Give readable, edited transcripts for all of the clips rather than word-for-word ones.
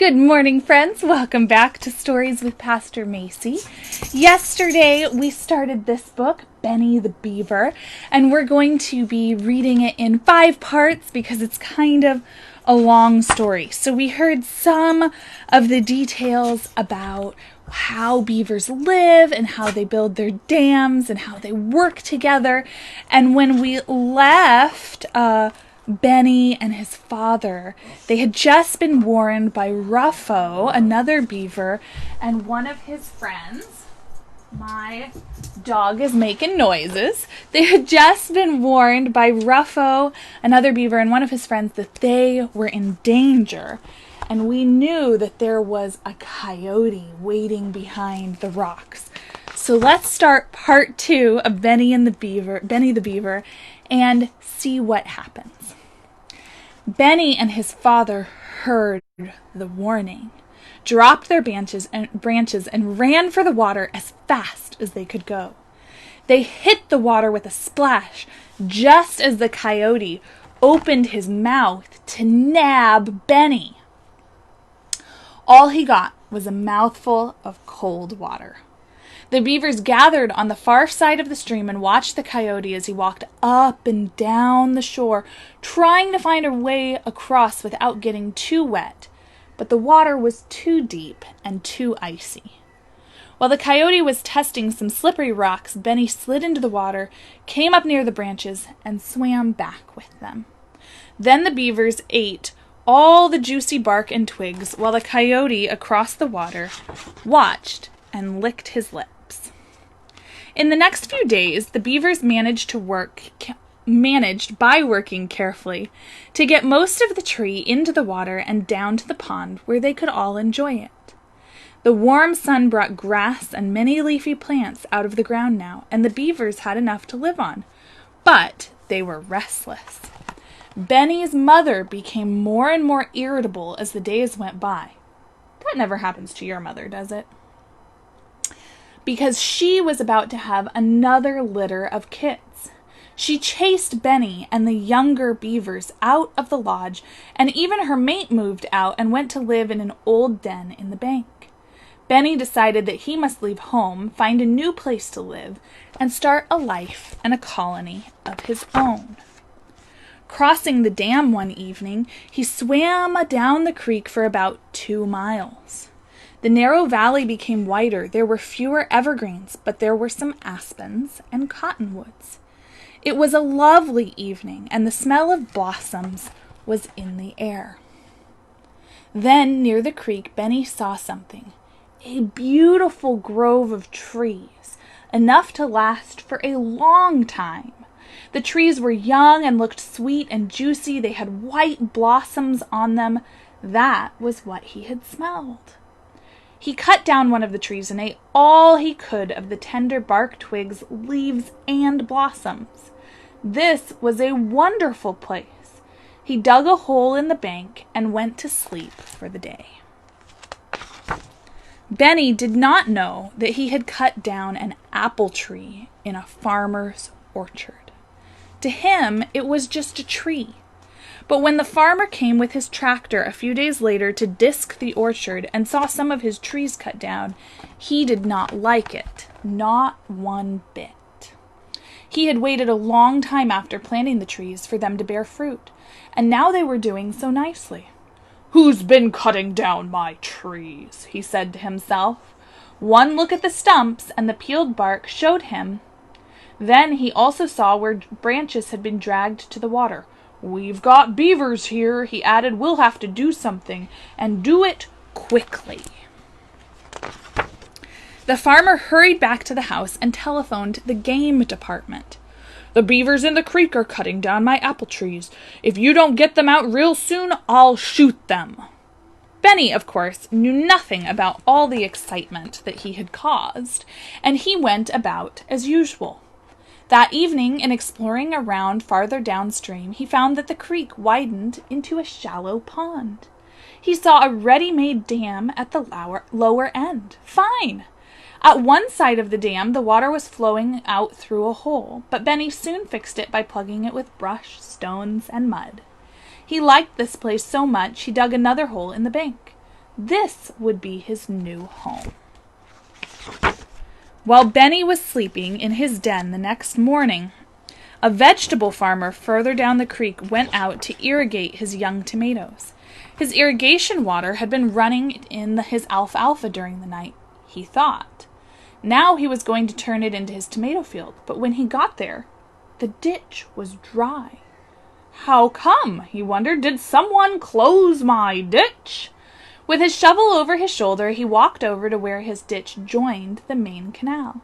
Good morning, friends. Welcome back to Stories with Pastor Macy. Yesterday, we started this book, Benny the Beaver, and we're going to be reading it in 5 parts because it's kind of a long story. So we heard some of the details about how beavers live and how they build their dams and how they work together. And when we left, Benny and his father, they had just been warned by Ruffo, another beaver, and one of his friends. My dog is making noises. They had just been warned by Ruffo, another beaver, and one of his friends that they were in danger. And we knew that there was a coyote waiting behind the rocks. So let's start part 2 of Benny the Beaver, and see what happens. Benny and his father heard the warning, dropped their branches and ran for the water as fast as they could go. They hit the water with a splash just as the coyote opened his mouth to nab Benny. All he got was a mouthful of cold water. The beavers gathered on the far side of the stream and watched the coyote as he walked up and down the shore, trying to find a way across without getting too wet. But the water was too deep and too icy. While the coyote was testing some slippery rocks, Benny slid into the water, came up near the branches, and swam back with them. Then the beavers ate all the juicy bark and twigs, while the coyote across the water watched and licked his lips. In the next few days, the beavers managed by working carefully to get most of the tree into the water and down to the pond where they could all enjoy it. The warm sun brought grass and many leafy plants out of the ground now, and the beavers had enough to live on. But they were restless. Benny's mother became more and more irritable as the days went by. That never happens to your mother, does it? Because she was about to have another litter of kids. She chased Benny and the younger beavers out of the lodge, and even her mate moved out and went to live in an old den in the bank. Benny decided that he must leave home, find a new place to live, and start a life and a colony of his own. Crossing the dam one evening, he swam down the creek for about 2 miles. The narrow valley became wider. There were fewer evergreens, but there were some aspens and cottonwoods. It was a lovely evening, and the smell of blossoms was in the air. Then, near the creek, Benny saw something. A beautiful grove of trees, enough to last for a long time. The trees were young and looked sweet and juicy. They had white blossoms on them. That was what he had smelled. He cut down one of the trees and ate all he could of the tender bark, twigs, leaves, and blossoms. This was a wonderful place. He dug a hole in the bank and went to sleep for the day. Benny did not know that he had cut down an apple tree in a farmer's orchard. To him, it was just a tree. But when the farmer came with his tractor a few days later to disc the orchard and saw some of his trees cut down, he did not like it, not one bit. He had waited a long time after planting the trees for them to bear fruit, and now they were doing so nicely. "Who's been cutting down my trees?" he said to himself. One look at the stumps and the peeled bark showed him. Then he also saw where branches had been dragged to the water. "We've got beavers here," he added. "We'll have to do something, and do it quickly." The farmer hurried back to the house and telephoned the game department. "The beavers in the creek are cutting down my apple trees. If you don't get them out real soon, I'll shoot them." Benny, of course, knew nothing about all the excitement that he had caused, and he went about as usual. That evening, in exploring around farther downstream, he found that the creek widened into a shallow pond. He saw a ready-made dam at the lower end. Fine! At one side of the dam, the water was flowing out through a hole, but Benny soon fixed it by plugging it with brush, stones, and mud. He liked this place so much he dug another hole in the bank. This would be his new home. While Benny was sleeping in his den the next morning, a vegetable farmer further down the creek went out to irrigate his young tomatoes. His irrigation water had been running in his alfalfa during the night, he thought. Now he was going to turn it into his tomato field, but when he got there, the ditch was dry. How come? He wondered. Did someone close my ditch? With his shovel over his shoulder, he walked over to where his ditch joined the main canal.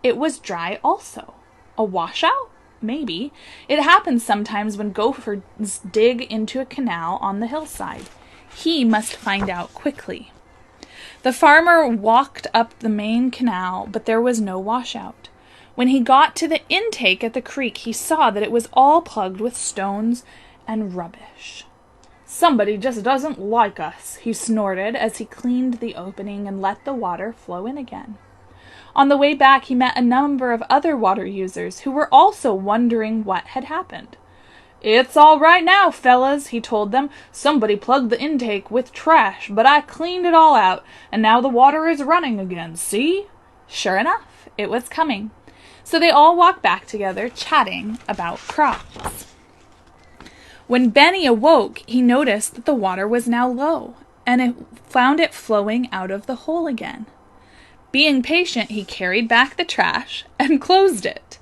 It was dry also. A washout? Maybe. It happens sometimes when gophers dig into a canal on the hillside. He must find out quickly. The farmer walked up the main canal, but there was no washout. When he got to the intake at the creek, he saw that it was all plugged with stones and rubbish. Somebody just doesn't like us, he snorted as he cleaned the opening and let the water flow in again. On the way back, he met a number of other water users who were also wondering what had happened. It's all right now, fellas, he told them. Somebody plugged the intake with trash, but I cleaned it all out, and now the water is running again, see? Sure enough, it was coming. So they all walked back together, chatting about crops. When Benny awoke, he noticed that the water was now low, and found it flowing out of the hole again. Being patient, he carried back the trash and closed it.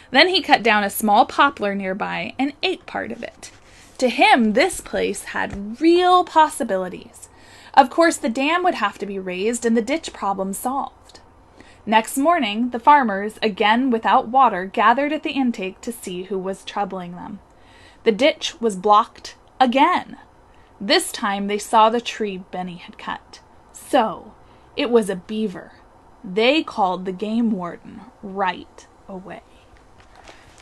Then he cut down a small poplar nearby and ate part of it. To him, this place had real possibilities. Of course, the dam would have to be raised and the ditch problem solved. Next morning, the farmers, again without water, gathered at the intake to see who was troubling them. The ditch was blocked again. This time they saw the tree Benny had cut. So, it was a beaver. They called the game warden right away.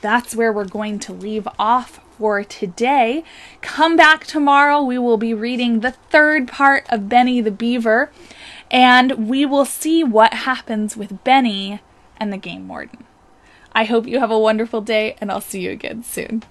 That's where we're going to leave off for today. Come back tomorrow. We will be reading the third part of Benny the Beaver, and we will see what happens with Benny and the game warden. I hope you have a wonderful day, and I'll see you again soon.